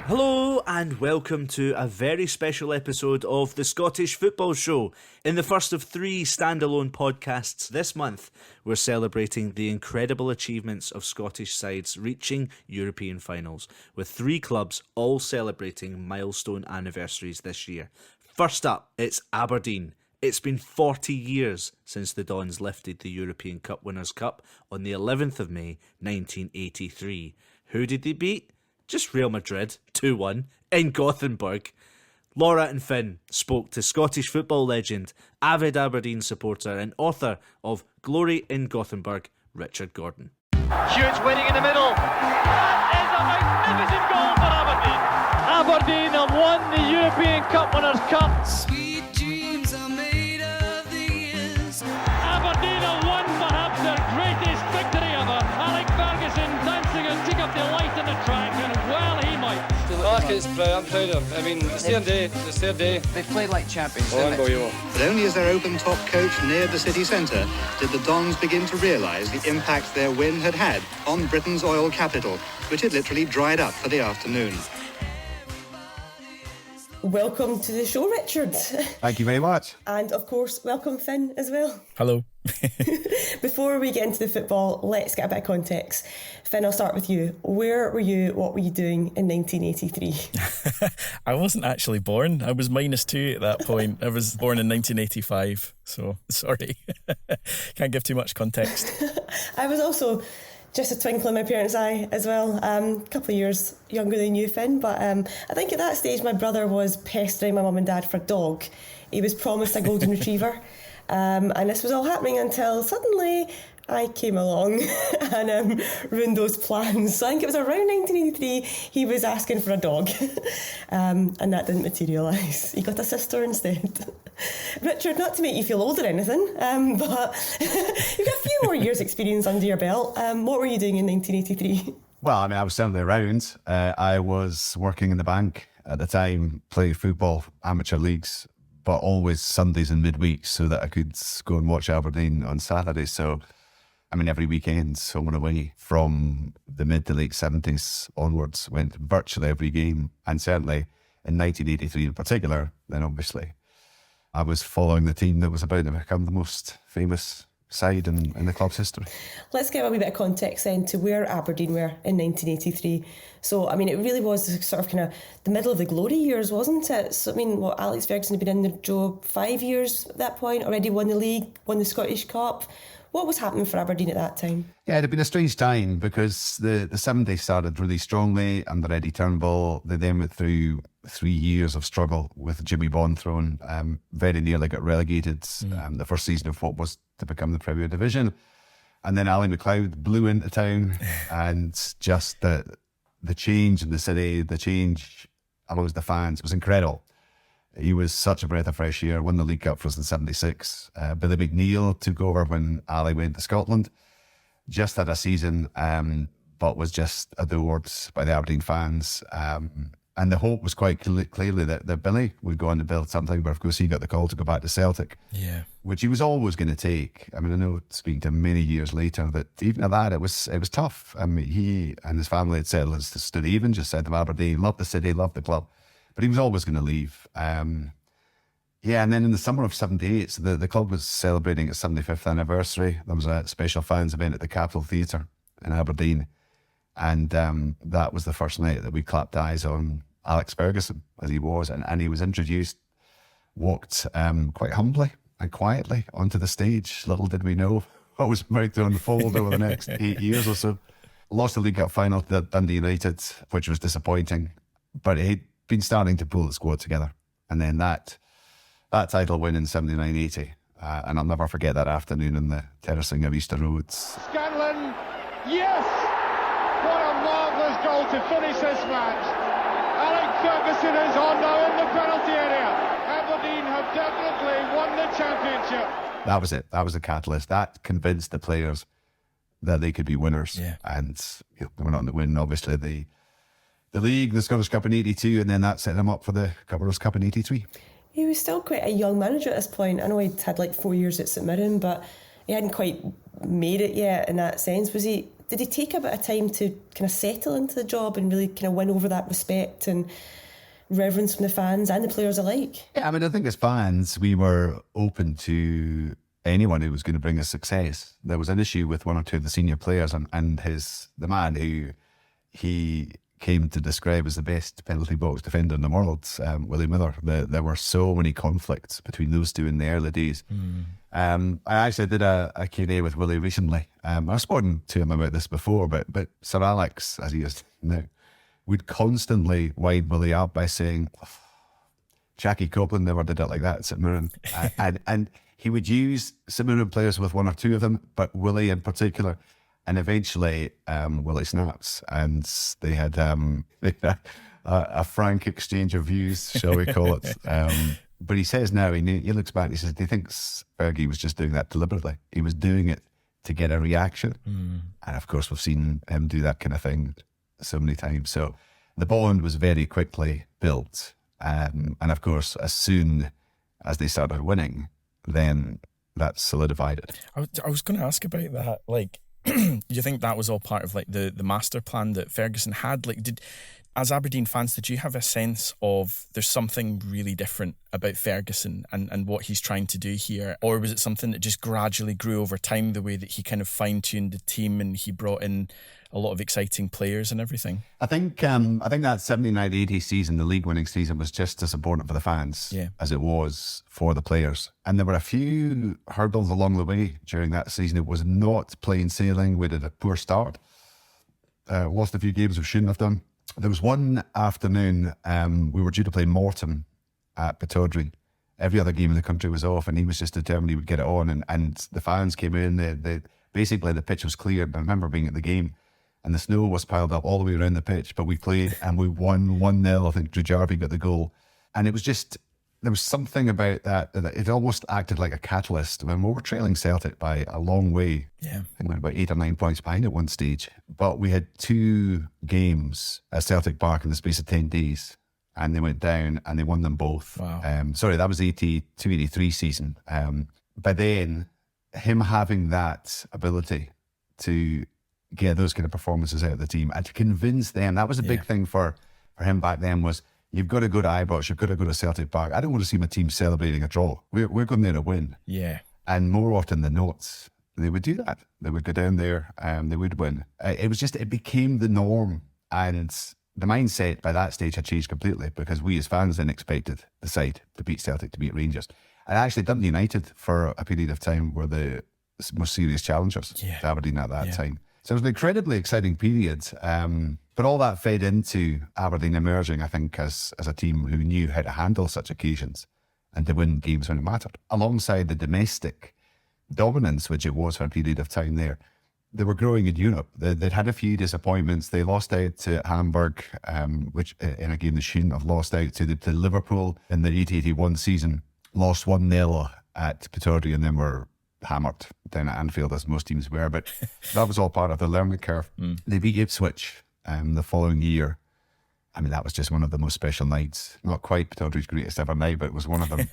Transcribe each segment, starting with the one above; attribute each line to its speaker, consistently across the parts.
Speaker 1: Hello and welcome to a very special episode of the Scottish Football Show. In the first of 3 standalone podcasts this month, we're celebrating the incredible achievements of Scottish sides reaching European finals, with 3 clubs all celebrating milestone anniversaries this year. First up, it's Aberdeen. It's been 40 years since the Dons lifted the European Cup Winners' Cup on the 11th of May 1983. Who did they beat? Just Real Madrid, 2-1, in Gothenburg. Laura and Finn spoke to Scottish football legend, avid Aberdeen supporter and author of Glory in Gothenburg, Richard Gordon.
Speaker 2: Huge winning in the middle. That is a magnificent goal for Aberdeen. Aberdeen have won the European Cup Winners' Cup.
Speaker 3: Sweet dreams are made of these.
Speaker 2: Aberdeen have won perhaps their greatest victory ever. Alex Ferguson dancing and took up the light in the track, and well he might.
Speaker 4: It's I'm proud of them. I mean, it's their day. It's their day.
Speaker 5: They played like champions.
Speaker 4: Unbelievable.
Speaker 6: But only as their open-top coach neared the city centre did the Dons begin to realise the impact their win had had on Britain's oil capital, which had literally dried up for the afternoon.
Speaker 7: Welcome to the show, Richard.
Speaker 8: Thank you very much.
Speaker 7: And of course, welcome Finn as well.
Speaker 9: Hello.
Speaker 7: Before we get into the football, let's get a bit of context. Finn, I'll start with you. Where were you? What were you doing in 1983?
Speaker 9: I wasn't actually born. I was -2 at that point. I was born in 1985. So, sorry. Can't give too much context.
Speaker 7: I was also just a twinkle in my parents' eye as well. A couple of years younger than you, Finn. But I think at that stage my brother was pestering my mum and dad for a dog. He was promised a golden retriever. And this was all happening until suddenly I came along and ruined those plans. So I think it was around 1983 he was asking for a dog. And that didn't materialise. He got a sister instead. Richard, not to make you feel old or anything, but you've got a few more years' experience under your belt. What were you doing in 1983?
Speaker 8: Well, I mean, I was certainly around. I was working in the bank at the time, playing football, amateur leagues, but always Sundays and midweeks so that I could go and watch Aberdeen on Saturdays. So, I mean, every weekend, someone away from the mid to late 70s onwards, went virtually every game. And certainly in 1983 in particular, then obviously I was following the team that was about to become the most famous side in the club's history.
Speaker 7: Let's give a wee bit of context then to where Aberdeen were in 1983. So, I mean, it really was sort of kind of the middle of the glory years, wasn't it? So, I mean, Alex Ferguson had been in the job 5 years at that point, already won the league, won the Scottish Cup. What was happening for Aberdeen at that time?
Speaker 8: Yeah, it had been a strange time because the 70s started really strongly under Eddie Turnbull. They then went through 3 years of struggle with Jimmy Bond thrown, very nearly got relegated the first season of what was to become the Premier Division. And then Ali McLeod blew into town and just the change in the city, the change amongst the fans was incredible. He was such a breath of fresh air, won the League Cup for us in 76. Billy McNeil took over when Ali went to Scotland. Just had a season, but was just adored by the Aberdeen fans. And the hope was quite clearly that Billy would go on to build something, but of course he got the call to go back to Celtic, which he was always going to take. I mean, I know speaking to him many years later that even at that, it was tough. I mean, he and his family had settled, stood even, just said to Aberdeen, loved the city, loved the club. But he was always going to leave. And then in the summer of 78, so the club was celebrating its 75th anniversary. There was a special fans event at the Capitol Theatre in Aberdeen. And that was the first night that we clapped eyes on Alex Ferguson, as he was. And he was introduced, walked quite humbly and quietly onto the stage. Little did we know what was about to unfold over the next 8 years or so. Lost the League Cup final to Dundee United, which was disappointing. But he'd been starting to pull the squad together. And then that title win in 79-80. And I'll never forget that afternoon in the terracing of Easter Roads.
Speaker 2: Scanlon, yes! What a marvellous goal to finish this match. Alex Ferguson is on now in the penalty area. Aberdeen have definitely won the championship.
Speaker 8: That was it. That was the catalyst. That convinced the players that they could be winners.
Speaker 9: Yeah.
Speaker 8: And they went on to win, obviously, the league, the Scottish Cup in 82, and then that set them up for the Governors' Cup in 83.
Speaker 7: He was still quite a young manager at this point. I know he'd had like 4 years at St Mirren, but he hadn't quite made it yet in that sense. Was he Did he take a bit of time to kind of settle into the job and really kind of win over that respect and reverence from the fans and the players alike?
Speaker 8: Yeah, I mean, I think as fans, we were open to anyone who was going to bring us success. There was an issue with one or two of the senior players, and the man who he came to describe as the best penalty box defender in the world, Willie Miller. There were so many conflicts between those two in the early days. I actually did a Q&A with Willie recently. I've spoken to him about this before, but Sir Alex, as he is now, would constantly wind Willie up by saying, Jackie Copeland never did it like that at St Mirren. and he would use St Mirren players with one or two of them, but Willie in particular. And eventually, Willie snaps, and they had a frank exchange of views, shall we call it. But he says now, he looks back, he says, he thinks Fergie was just doing that deliberately. He was doing it to get a reaction. And of course, we've seen him do that kind of thing so many times. So the bond was very quickly built. And of course, as soon as they started winning, then that solidified it.
Speaker 9: I was going to ask about that. Like, do you think that was all part of like the master plan that Ferguson had? Like, as Aberdeen fans, did you have a sense of there's something really different about Ferguson and what he's trying to do here? Or was it something that just gradually grew over time, the way that he kind of fine-tuned the team and he brought in a lot of exciting players and everything?
Speaker 8: I think that 79-80 season, the league-winning season, was just as important for the fans as it was for the players. And there were a few hurdles along the way during that season. It was not plain sailing. We did a poor start. Lost a few games we shouldn't have done. There was one afternoon, we were due to play Morton at Pittodrie. Every other game in the country was off, and he was just determined he would get it on. And the fans came in. Basically, the pitch was cleared. I remember being at the game, and the snow was piled up all the way around the pitch. But we played, and we won 1-0. I think Drew Jarvie got the goal. And it was just, there was something about that it almost acted like a catalyst. When we were trailing Celtic by a long way, I think we were about 8 or 9 points behind at one stage. But we had 2 games at Celtic Park in the space of 10 days. And they went down and they won them both.
Speaker 9: Wow.
Speaker 8: That was 82-83 season. By then, him having that ability to get those kind of performances out of the team and to convince them, that was a big thing for him back then, was you've got to go to Ibrox, you've got to go to Celtic Park. I don't want to see my team celebrating a draw. We're going there to win.
Speaker 9: Yeah.
Speaker 8: And more often than not, they would do that. They would go down there and they would win. It became the norm. And the mindset by that stage had changed completely, because we as fans then expected the side to beat Celtic, to beat Rangers. And actually Dundee United for a period of time were the most serious challengers to Aberdeen at that time. So it was an incredibly exciting period. But all that fed into Aberdeen emerging, I think, as a team who knew how to handle such occasions and to win games when it mattered. Alongside the domestic dominance, which it was for a period of time there, they were growing in Europe. They'd had a few disappointments. They lost out to Hamburg, which in a game they shouldn't have lost out to Liverpool in the 80-81 season. Lost 1-0 at Pittodrie and then were hammered down at Anfield, as most teams were. But that was all part of the learning curve. They beat Ipswich the following year. I mean, that was just one of the most special nights. Not quite Pittodrie's greatest ever night, but it was one of them,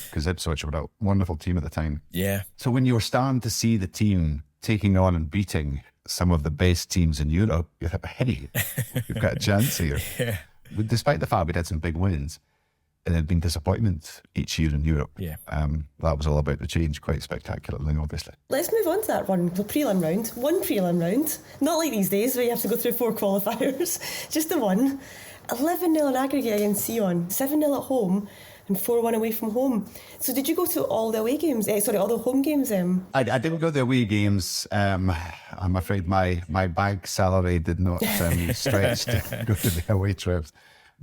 Speaker 8: because Ipswich were a wonderful team at the time. Yeah. So when you were starting to see the team taking on and beating some of the best teams in Europe, you thought, hey, we've got a chance here. But despite the fact we'd had some big wins, and there'd been disappointment each year in Europe. That was all about to change quite spectacularly, obviously.
Speaker 7: Let's move on to that run, the prelim round. One prelim round, not like these days where you have to go through 4 qualifiers, just the one. 11-0 in aggregate against Sion, 7-0 at home and 4-1 away from home. So did you go to all the away games? All the home games?
Speaker 8: I didn't go to the away games. I'm afraid my bag salary did not stretch to go to the away trips.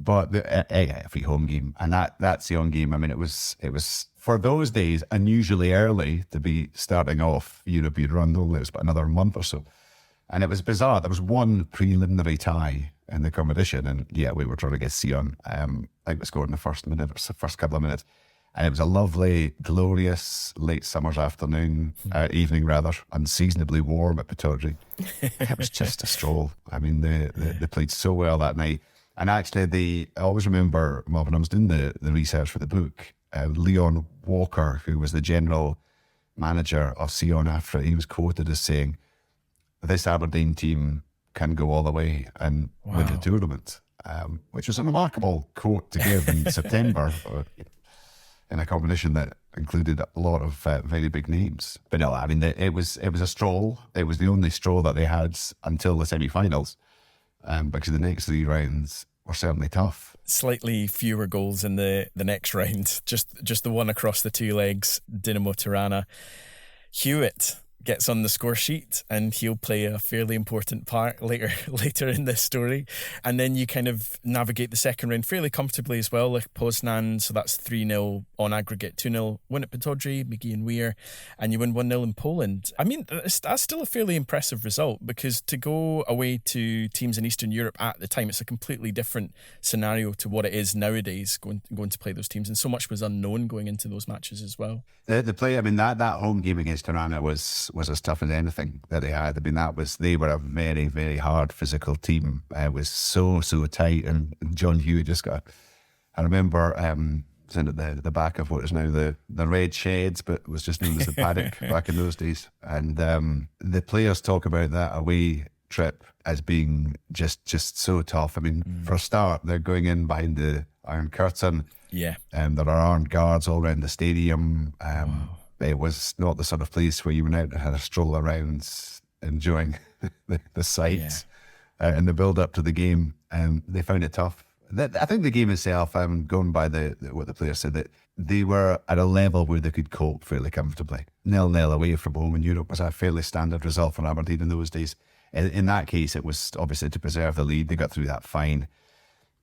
Speaker 8: But every home game, and that's the on game. I mean, it was for those days unusually early to be starting off European run. Only it was about another month or so, and it was bizarre. There was one preliminary tie in the competition, and we were trying to get Sion. I think we scored in the first couple of minutes, and it was a lovely, glorious late summer's afternoon, evening rather, unseasonably warm at Pittodrie. It was just a stroll. I mean, they played so well that night. And actually, I always remember, when I was doing the research for the book, Leon Walker, who was the general manager of Sion after, he was quoted as saying, this Aberdeen team can go all the way and win the tournament, which was a remarkable quote to give in September in a competition that included a lot of very big names. But no, I mean, it was a stroll. It was the only stroll that they had until the semi-finals, because the next 3 rounds were certainly tough.
Speaker 9: Slightly fewer goals in the next round, just the one across the 2 legs, Dinamo Tirana. Hewitt gets on the score sheet and he'll play a fairly important part later in this story. And then you kind of navigate the second round fairly comfortably as well, like Poznan, so that's 3-0 on aggregate, 2-0 win at Potodry, McGee and Weir, and you win 1-0 in Poland. I mean, that's still a fairly impressive result, because to go away to teams in Eastern Europe at the time, it's a completely different scenario to what it is nowadays, going to play those teams, and so much was unknown going into those matches as well.
Speaker 8: The play, I mean, that home game against Tirana was as tough as anything that they had. I mean, they were a very, very hard physical team. It was so tight, and John Hewitt just got. I remember sitting at the back of what is now the Red Sheds, but it was just known as the Paddock back in those days. And the players talk about that away trip as being just so tough. I mean, for a start, they're going in behind the Iron Curtain. Yeah. There are armed guards all around the stadium. It was not the sort of place where you went out and had a stroll around enjoying the sights and the build up to the game. They found it tough. I think the game itself, going by what the players said, that they were at a level where they could cope fairly comfortably. 0-0 away from home in Europe was a fairly standard result for Aberdeen in those days. In that case, it was obviously to preserve the lead. They got through that fine.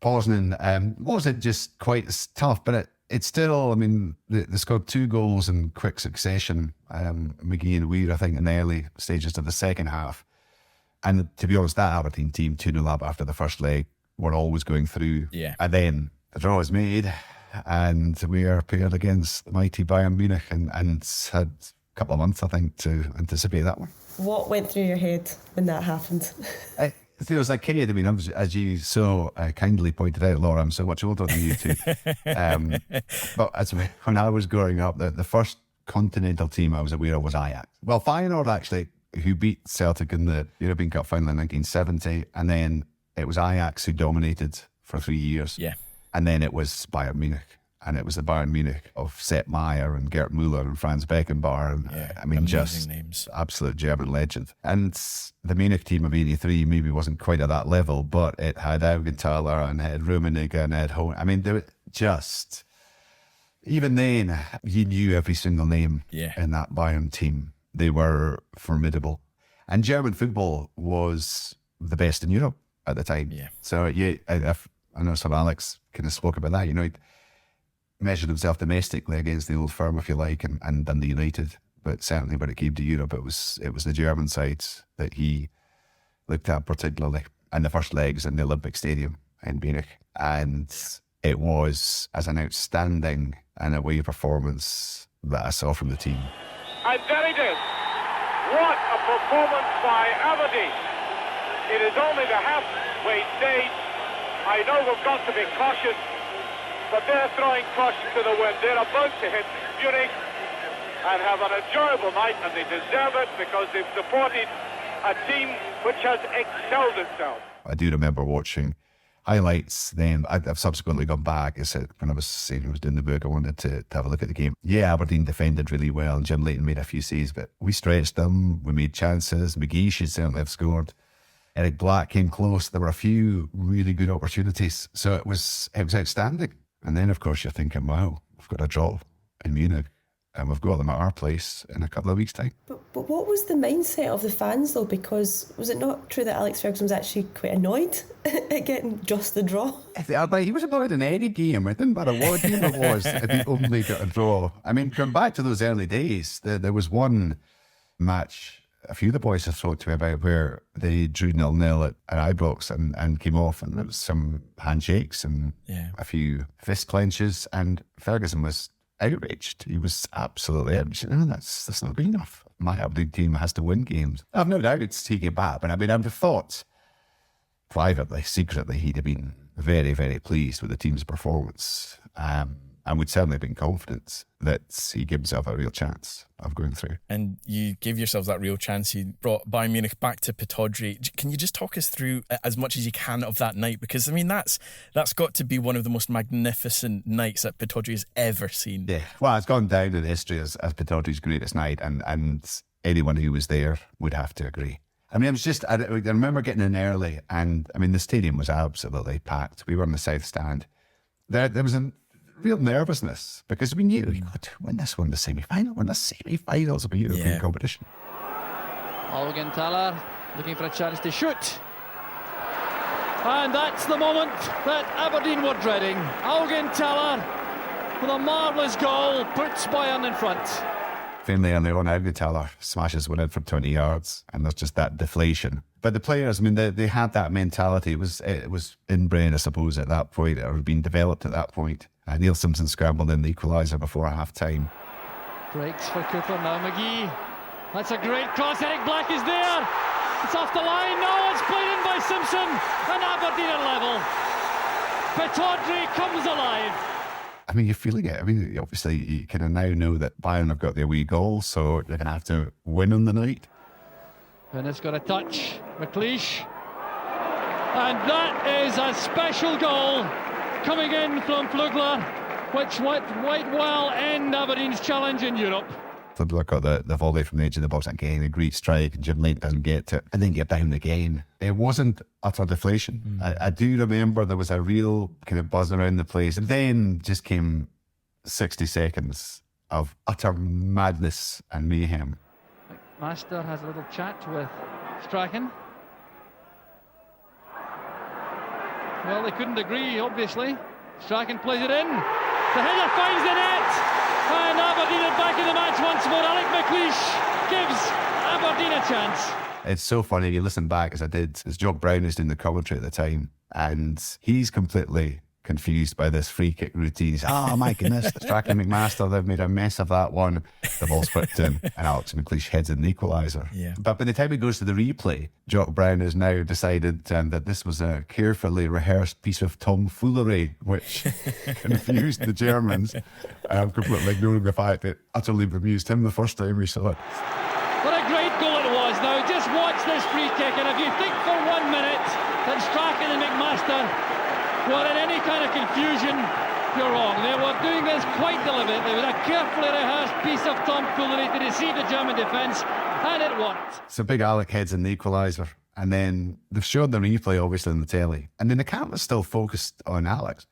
Speaker 8: Poznan wasn't just quite as tough, but it's still, I mean, they scored 2 goals in quick succession, McGee and Weir, I think, in the early stages of the second half. And to be honest, that Aberdeen team, 2-0 up after the first leg, were always going through. Yeah. And then the draw is made, and we are paired against the mighty Bayern Munich, and had a couple of months, I think, to anticipate that one.
Speaker 7: What went through your head when that happened?
Speaker 8: It was like kid. I mean, as you so kindly pointed out, Laura, I'm so much older than you two. But when I was growing up, the first continental team I was aware of was Ajax. Well, Feyenoord actually, who beat Celtic in the European Cup final in 1970, and then it was Ajax who dominated for 3 years. Yeah, and then it was Bayern Munich. And it was the Bayern Munich of Sepp Maier and Gerd Müller and Franz Beckenbauer. And, I mean, just names. Absolute German legend. And the Munich team of 83 maybe wasn't quite at that level, but it had Augenthaler and it had Rummenigge and it had I mean, they were just... Even then, you knew every single name in that Bayern team. They were formidable. And German football was the best in Europe at the time. Yeah. So, I know Sir Alex kind of spoke about that, you know, measured himself domestically against the old firm, if you like, and Dundee United. But certainly when it came to Europe, it was the German sides that he looked at particularly. And the first legs in the Olympic Stadium in Munich. And it was as an outstanding and away performance that I saw from the team.
Speaker 2: And there it is. What a performance by Aberdeen. It is only the halfway stage. I know we've got to be cautious, but they're throwing caution to the wind. They're about to hit Munich and have an enjoyable night, and they deserve it because they've supported a team which has excelled itself.
Speaker 8: I do remember watching highlights then. I've subsequently gone back. I said, when I was doing the book, I wanted to have a look at the game. Yeah, Aberdeen defended really well, and Jim Leighton made a few saves, but we stretched them. We made chances. McGee should certainly have scored. Eric Black came close. There were a few really good opportunities. So it was outstanding. And then, of course, you're thinking, wow, we've got a draw in Munich and we've got them at our place in a couple of weeks' time.
Speaker 7: But what was the mindset of the fans, though? Because was it not true that Alex Ferguson was actually quite annoyed at getting just the draw?
Speaker 8: He was annoyed in any game. It didn't matter what game it was if he only got a draw. I mean, going back to those early days, there was one match a few of the boys have talked to me about where they drew 0-0 at Ibrox and came off, and there was some handshakes and a few fist clenches, and Ferguson was outraged. He was absolutely outraged. No, that's not good enough. My Aberdeen team has to win games. I've no doubt it's taking it back, but I mean, I would have thought privately, secretly, he'd have been very, very pleased with the team's performance. and would certainly have been confident that he gave himself a real chance of going through.
Speaker 9: And you gave yourselves that real chance. You brought Bayern Munich back to Pittodrie. Can you just talk us through as much as you can of that night? Because, I mean, that's got to be one of the most magnificent nights that Pittodrie has ever seen.
Speaker 8: Yeah, well, it's gone down in history as Pittodrie's greatest night, and anyone who was there would have to agree. I mean, it was just, I remember getting in early, and I mean, the stadium was absolutely packed. We were in the south stand. There was a real nervousness because we knew we got to win this one, the semi-final. We're in the semi-finals of a European competition.
Speaker 5: Augenthaler looking for a chance to shoot. And that's the moment that Aberdeen were dreading. Augenthaler with a marvellous goal puts Bayern in front.
Speaker 8: Finlay on their own, Augenthaler smashes one in from 20 yards, and there's just that deflation. But the players, I mean, they had that mentality. It was inbred, I suppose, at that point, or had been developed at that point. Neil Simpson scrambled in the equaliser before half-time.
Speaker 5: Breaks for Cooper, now McGee. That's a great cross, Eric Black is there. It's off the line, no, it's played in by Simpson, and Aberdeen are level. Pittodrie comes alive.
Speaker 8: I mean, you're feeling it. I mean, obviously, you kind of now know that Bayern have got their wee goal, so they're going to have to win on the night.
Speaker 5: And it's got a touch, McLeish. And that is a special goal coming in from Flugler, which might well end Aberdeen's challenge in Europe.
Speaker 8: Flugler got the volley from the edge of the box again, a great strike, and Jim Lake doesn't get to it, and then get down again. It wasn't utter deflation. I do remember there was a real kind of buzz around the place, and then just came 60 seconds of utter madness and mayhem.
Speaker 5: Master has a little chat with Strachan. Well, they couldn't agree, obviously. Strachan plays it in. The header finds the net. And Aberdeen are back in the match once more. Alec McLeish gives Aberdeen a chance.
Speaker 8: It's so funny, you listen back as I did, as Jock Brown is doing the commentary at the time, and he's completely confused by this free kick routine. He's, oh my goodness, Strachan and McMaster, they've made a mess of that one. The ball's whipped in, and Alex McLeish heads in the equaliser.
Speaker 9: Yeah.
Speaker 8: But by the time it goes to the replay, Jock Brown has now decided that this was a carefully rehearsed piece of tomfoolery, which confused the Germans, completely ignoring the fact that it utterly bemused him the first time we saw it.
Speaker 5: What a great goal it was. Now just watch this free kick, and if you think for 1 minute that Strachan and McMaster were in any kind of confusion, you're wrong. They were doing this quite deliberately with a carefully rehearsed piece of tomfoolery to deceive the German defence, and it worked.
Speaker 8: So big Alec heads in the equaliser, and then they've showed the replay obviously on the telly, and then the camera's still focused on Alex.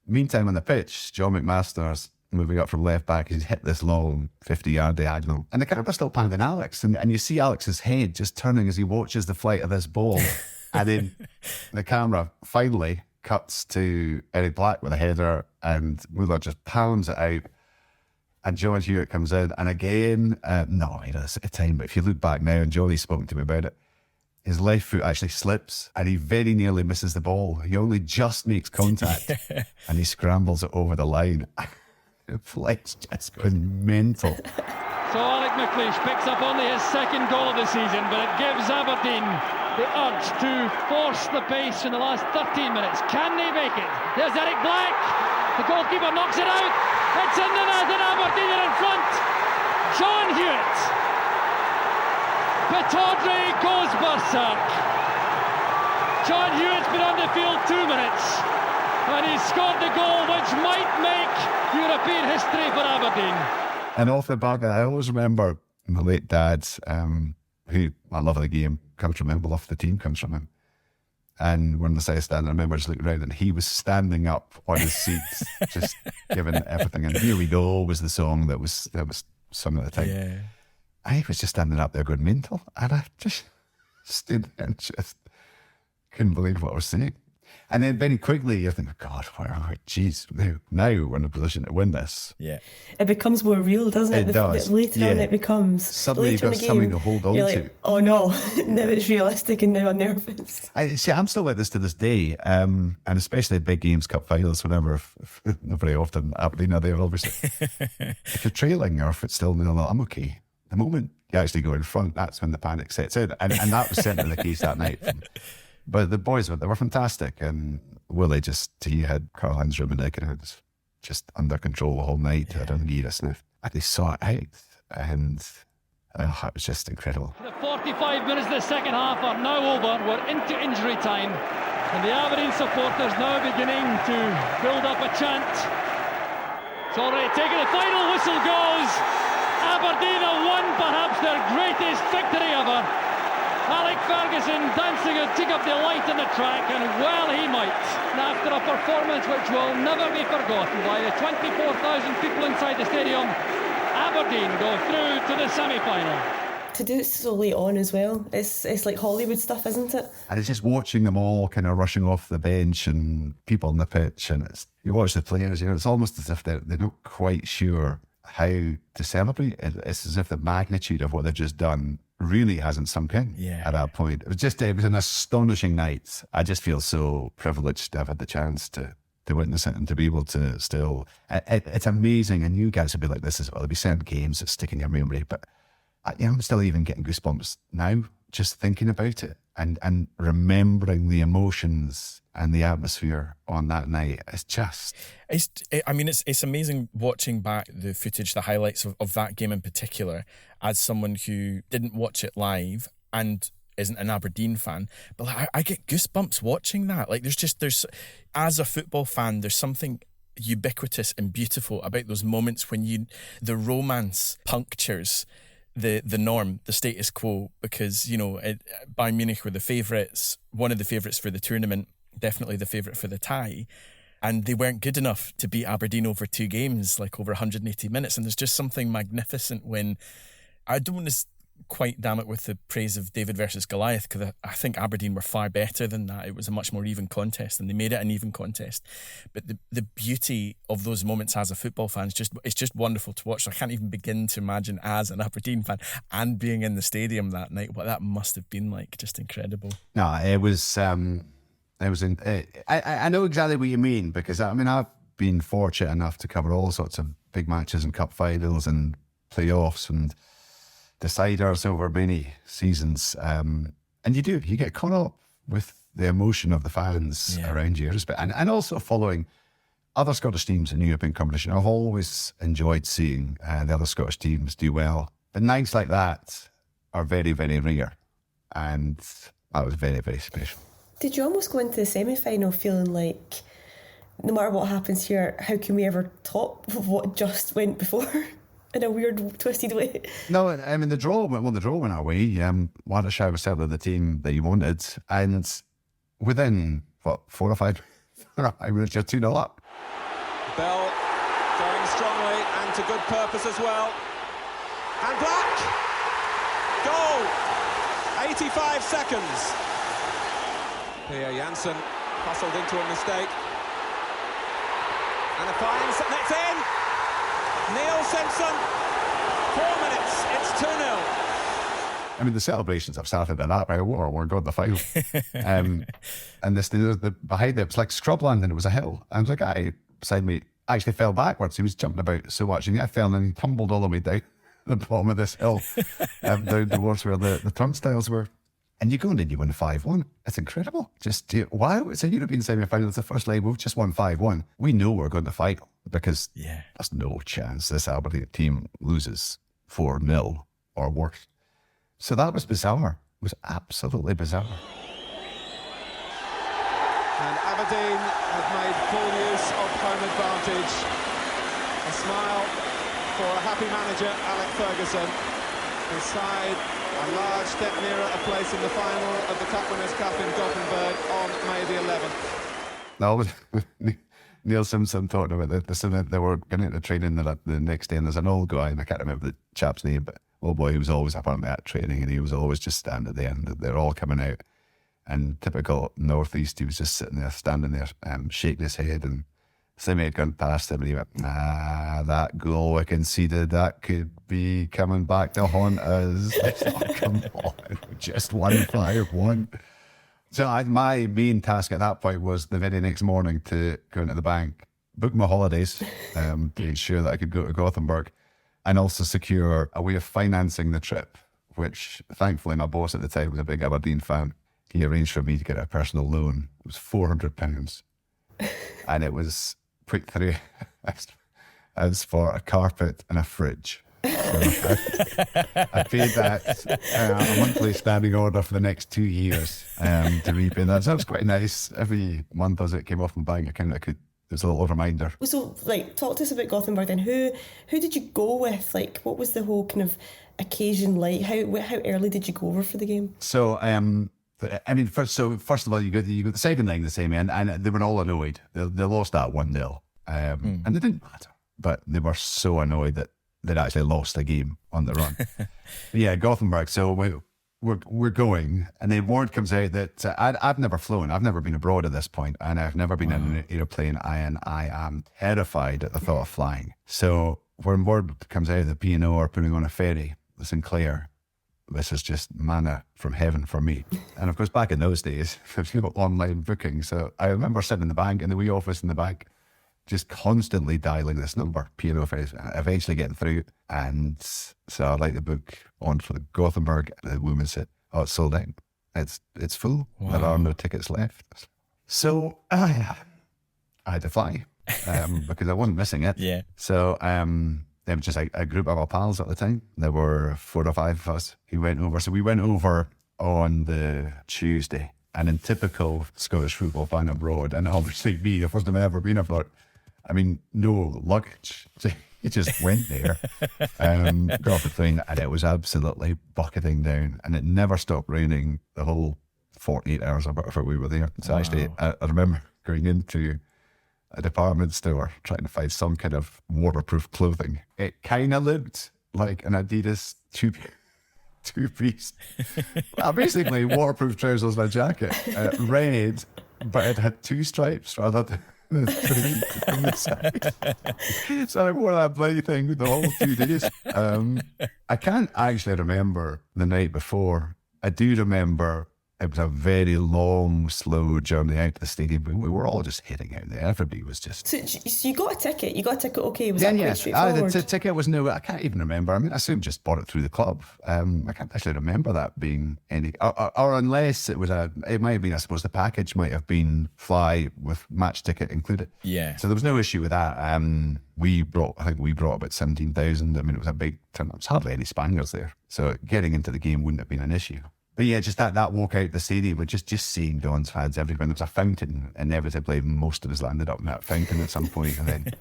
Speaker 8: Meantime on the pitch, John McMaster's moving up from left back. He's hit this long 50-yard diagonal, and the camera's still panning Alex, and you see Alex's head just turning as he watches the flight of this ball. And then the camera finally cuts to Eric Black with a header, and Muller just pounds it out, and John Hewitt comes in, and again, it's at a time, but if you look back now, and Johnny's spoken to me about it, his left foot actually slips, and he very nearly misses the ball. He only just makes contact, and he scrambles it over the line. The flight's just going mental.
Speaker 5: So Alec McLeish picks up only his second goal of the season, but it gives Aberdeen the urge to force the pace in the last 13 minutes. Can they make it? There's Eric Black. The goalkeeper knocks it out. It's in the net, and Aberdeen are in front. John Hewitt. Pittodrie goes berserk. John Hewitt's been on the field 2 minutes, and he's scored the goal which might make European history for Aberdeen.
Speaker 8: And off the back, I always remember my late dad, who I love the game, comes from him, I love the team, comes from him. And when the side stand, I remember just looking around, and he was standing up on his seat, just giving everything. And Here We Go was the song that was sung at the time.
Speaker 9: Yeah.
Speaker 8: I was just standing up there going mental, and I just stood and just couldn't believe what I was saying. And then very quickly you're thinking, God, geez, now we're in a position to win this.
Speaker 9: Yeah.
Speaker 7: It becomes more real, doesn't it?
Speaker 8: It does.
Speaker 7: Later on it becomes.
Speaker 8: Suddenly you've
Speaker 7: later in
Speaker 8: got
Speaker 7: the
Speaker 8: something
Speaker 7: game,
Speaker 8: to hold on
Speaker 7: you're
Speaker 8: to.
Speaker 7: like, oh no, now it's realistic and now I'm nervous.
Speaker 8: I'm still like this to this day, and especially big games, cup finals, whatever. Not very often, Aberdeen are there, obviously. If you're trailing or if it's still 0-0, I'm okay. The moment you actually go in front, that's when the panic sets in, and that was certainly the case that night. But the boys, they were fantastic, and Willie he had Karl-Heinz Rummenigge, and it was just under control the whole night. I don't think he had a sniff. And they saw it out, and it was just incredible.
Speaker 5: The 45 minutes of the second half are now over. We're into injury time, and the Aberdeen supporters now beginning to build up a chant. It's already taken. The final whistle goes. Aberdeen have won perhaps their greatest victory ever. Alex Ferguson dancing a jig of delight on the track, and well he might. After a performance which will never be forgotten by the 24,000 people inside the stadium, Aberdeen go through to the semi-final.
Speaker 7: To do it so late on as well, it's like Hollywood stuff, isn't it?
Speaker 8: And it's just watching them all kind of rushing off the bench and people on the pitch, and you watch the players, it's almost as if they're not quite sure how to celebrate. It's as if the magnitude of what they've just done really hasn't sunk in at that point. It was an astonishing night. I just feel so privileged to have had the chance to witness it and to be able to still... It's amazing, and you guys will be like this as well. There'll be certain games that stick in your memory, but I'm still even getting goosebumps now just thinking about it and remembering the emotions and the atmosphere on that night.
Speaker 9: It's amazing watching back the footage, the highlights of that game in particular, as someone who didn't watch it live and isn't an Aberdeen fan, but I get goosebumps watching that. Like there's as a football fan, there's something ubiquitous and beautiful about those moments when the romance punctures the norm, the status quo, because Bayern Munich were the favourites, one of the favourites for the tournament, definitely the favourite for the tie, and they weren't good enough to beat Aberdeen over 2 games, like over 180 minutes. And there's just something magnificent when, I don't want to quite damn it with the praise of David versus Goliath, because I think Aberdeen were far better than that. It was a much more even contest, and they made it an even contest. But the beauty of those moments as a football fan it's just wonderful to watch. So I can't even begin to imagine as an Aberdeen fan and being in the stadium that night what that must have been like. Just incredible.
Speaker 8: No, it was. I know exactly what you mean, because I've been fortunate enough to cover all sorts of big matches and cup finals and playoffs and deciders over many seasons, and you get caught up with the emotion of the fans around you, and also following other Scottish teams in European competition. I've always enjoyed seeing the other Scottish teams do well, but nights like that are very, very rare, and that was very, very special.
Speaker 7: Did you almost go into the semi-final feeling like, no matter what happens here, how can we ever top what just went before? In a weird, twisted way. No,
Speaker 8: the draw went our way. Watershire was certainly the team that you wanted, and within 4 or 5 minutes, you're 2-0 up.
Speaker 10: Bell going strongly and to good purpose as well. And Black! Goal! 85 seconds. Pierre Janssen hustled into a mistake. And a fine net's in! Neil Simpson, 4 minutes, it's 2-0.
Speaker 8: The celebrations have started at that, right? We're going to the final. And behind it, it was like scrubland, and it was a hill. And the guy beside me actually fell backwards. He was jumping about so much, and I fell, and he tumbled all the way down the bottom of this hill, down towards where the turnstiles were. And you go in and you win 5-1. It's incredible. Wow, it's a European semi-final. It's the first leg. We've just won 5-1. We know we're going to final, because there's no chance this Aberdeen team loses 4-0 or worse. So that was bizarre. It was absolutely bizarre.
Speaker 10: And Aberdeen have made full use of home advantage. A smile for a happy manager, Alex Ferguson. His side a large step nearer a place in the final of the Cup Winners' Cup in Gothenburg on May the 11th.
Speaker 8: No, Neil Simpson talked about this, and they were going into training the next day, and there's an old guy, and I can't remember the chap's name, but oh boy, he was always up on that training, and he was always just standing there, and they're all coming out. And typical Northeast, he was just sitting there, standing there, shaking his head, and Simi had gone past him, and he went, that goal we conceded, that could be coming back to haunt us. Come on, just 1-5-1. So my main task at that point was the very next morning to go into the bank, book my holidays, to ensure that I could go to Gothenburg, and also secure a way of financing the trip, which thankfully my boss at the time was a big Aberdeen fan. He arranged for me to get a personal loan. It was £400. And it was put through as for a carpet and a fridge. So I paid that a monthly standing order for the next 2 years to repay that. So that was quite nice. Every month as it came off my bank account, there's a little reminder.
Speaker 7: So, like, talk to us about Gothenburg then. Who did you go with? Like, what was the whole kind of occasion like? How early did you go over for the game?
Speaker 8: So, first of all, you got the second leg the same end, and they were all annoyed. They lost that 1-0, and it didn't matter. But they were so annoyed that they'd actually lost a game on the run. Yeah, Gothenburg. So we're going, and then word comes out that I've never flown. I've never been abroad at this point, and I've never been in an aeroplane. And I am terrified at the thought of flying. So when word comes out that P&O are putting on a ferry to Sinclair, this is just manna from heaven for me. And of course, back in those days, there's no online booking. So I remember sitting in the bank, in the wee office in the bank, just constantly dialing this number, P&O ferries, eventually getting through. And so I'd like to book on for the Gothenburg. The woman said, "Oh, it's sold out. It's full. Wow. There are no tickets left." So I had to fly because I wasn't missing it.
Speaker 9: Yeah.
Speaker 8: So there was just a group of our pals at the time. There were 4 or 5 of us who went over. So we went over on the Tuesday. And in typical Scottish football fan abroad, and obviously me, the first time I've ever been abroad, I mean, no luggage. It just went there. Got off the plane, and it was absolutely bucketing down. And it never stopped raining the whole 48 hours or whatever we were there. So actually, I remember going into a department store trying to find some kind of waterproof clothing. It kind of looked like an Adidas two-piece. Well, basically waterproof trousers and a jacket. Red, but it had 2 stripes rather than 3 on the side. So I wore that bloody thing the whole 2 days. I can't actually remember the night before. I do remember it was a very long, slow journey out to the stadium. We were all just heading out there. Everybody was just...
Speaker 7: So you got a ticket? You got a ticket, okay. Was that quite straightforward?
Speaker 8: The ticket was I can't even remember. I mean, I assume just bought it through the club. I can't actually remember that being any... Or unless it was it might have been, I suppose, the package might have been fly with match ticket included.
Speaker 9: Yeah.
Speaker 8: So there was no issue with that. I think we brought about 17,000. I mean, it was a big turn. There was hardly any Spaniards there. So getting into the game wouldn't have been an issue. But yeah, just that walk out the stadium with just seeing Don's fans everywhere. There was a fountain, inevitably most of us landed up in that fountain at some point, and then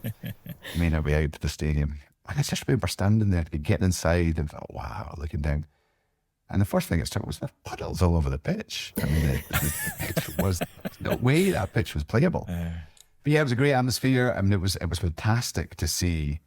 Speaker 8: made our way out to the stadium. And I just remember standing there, getting inside and thought, wow, looking down. And the first thing it struck was the puddles all over the pitch. I mean, the pitch was, no way that pitch was playable. But yeah, it was a great atmosphere. I mean, it was fantastic to see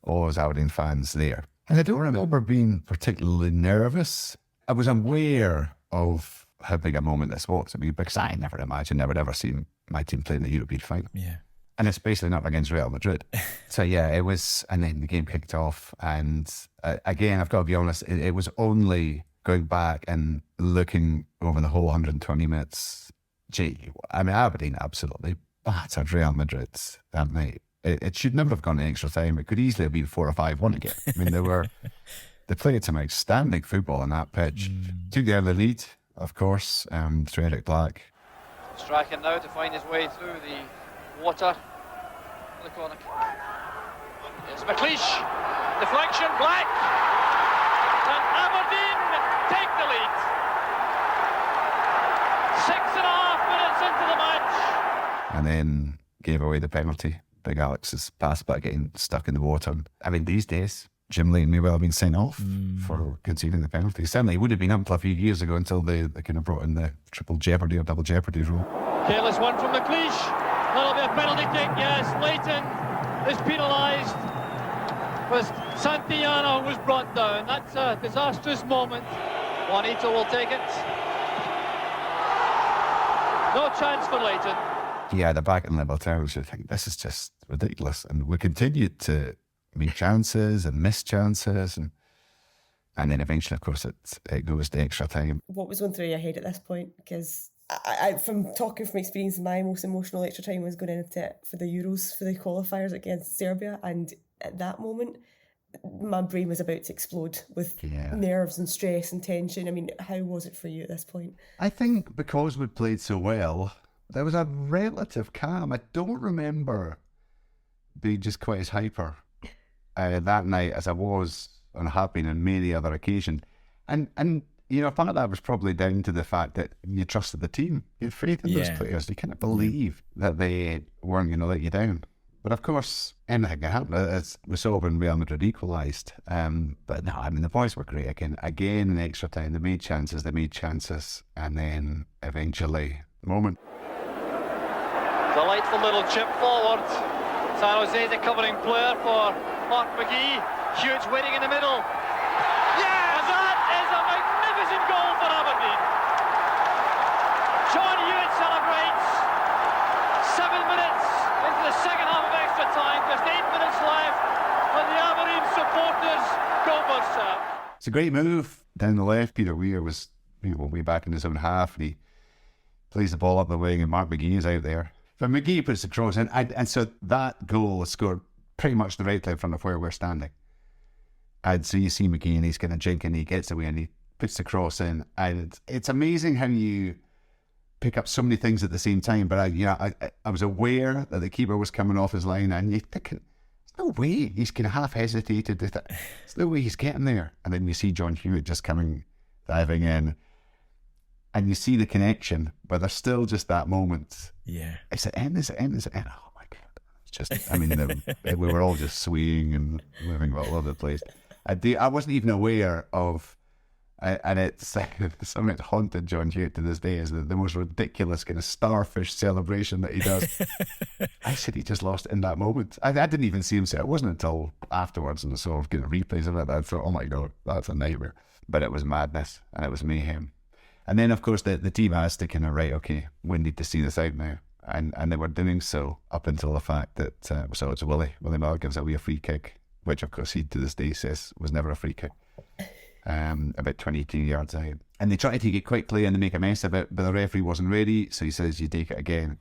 Speaker 8: all those Aberdeen fans there. And I don't remember being particularly nervous. I was aware of how big a moment this was. I mean, because I never imagined I would ever see my team play in the European final.
Speaker 9: Yeah.
Speaker 8: And especially not against Real Madrid. So yeah, it was, and then the game kicked off. And again, I've got to be honest, it was only going back and looking over the whole 120 minutes. I mean, Aberdeen absolutely battered Real Madrid that night. It should never have gone to extra time. It could easily have been 4 or 5-1 again. I mean, they played some outstanding football on that pitch. Took the early lead, of course, through Eric Black.
Speaker 5: Striking now to find his way through the water. The corner. It's McLeish. Deflection, Black. And Aberdeen take the lead. 6.5 minutes into the match.
Speaker 8: And then gave away the penalty. Big Alex's pass back getting stuck in the water. I mean, these days, Jim Lane may well have been sent off for conceding the penalty. Certainly, it would have been up a few years ago until they kind of brought in the triple jeopardy or double jeopardy rule.
Speaker 5: Careless one from McLeish. That'll be a penalty kick, yes. Leighton is penalised. Was Santillana was brought down. That's a disastrous moment. Juanito will take it. No chance for Leighton.
Speaker 8: Yeah, the back in level terms, you think this is just ridiculous. And we continued to make chances and miss chances. And then eventually, of course, it goes to extra time.
Speaker 7: What was going through your head at this point? Because I from talking from experience, my most emotional extra time was going into it for the Euros, for the qualifiers against Serbia. And at that moment, my brain was about to explode with nerves and stress and tension. I mean, how was it for you at this point?
Speaker 8: I think because we'd played so well, there was a relative calm. I don't remember be just quite as hyper that night as I was and have been on many other occasions. And you know, part of that was probably down to the fact that you trusted the team. You had faith in those players. You couldn't believe that they weren't going to let you down. But of course, anything can happen. As we saw when Real Madrid equalised. But no, I mean, the boys were great again. Again, in extra time, they made chances, and then eventually, the moment.
Speaker 5: Delightful little chip forward. San Jose's a covering player for Mark McGee. Huge waiting in the middle. Yeah, and that is a magnificent goal for Aberdeen. John Hewitt celebrates. 7 minutes into the second half of extra time. Just 8 minutes left, and the Aberdeen supporters go berserk.
Speaker 8: It's a great move down the left. Peter Weir was way back in his own half, and he plays the ball up the wing, and Mark McGee is out there. But McGee puts the cross in, and so that goal is scored pretty much directly in front of where we're standing. And so you see McGee, and he's going to jink, and he gets away, and he puts the cross in. And it's amazing how you pick up so many things at the same time. But I was aware that the keeper was coming off his line, and you're thinking, there's no way he's kind of half hesitated. There's no way he's getting there. And then you see John Hewitt just diving in. And you see the connection, but there's still just that moment.
Speaker 9: Yeah.
Speaker 8: Is it in? Is it in? Is it in? Oh my God. It's just, I mean, we were all just swaying and moving all over the place. I wasn't even aware of, and it's something that's haunted John Hewitt to this day, is the most ridiculous kind of starfish celebration that he does. I said he just lost in that moment. I didn't even see him say it. It wasn't until afterwards and I saw kind of replays of it that I thought, oh my God, that's a nightmare. But it was madness and it was mayhem. And then, of course, the team has to kind of, right, okay, we need to see this out now. And they were doing so up until the fact that, so it's Willie Miller gives away a free kick, which, of course, he to this day says was never a free kick, about 22 yards out. And they try to take it quickly and they make a mess of it, but the referee wasn't ready, so he says, you take it again.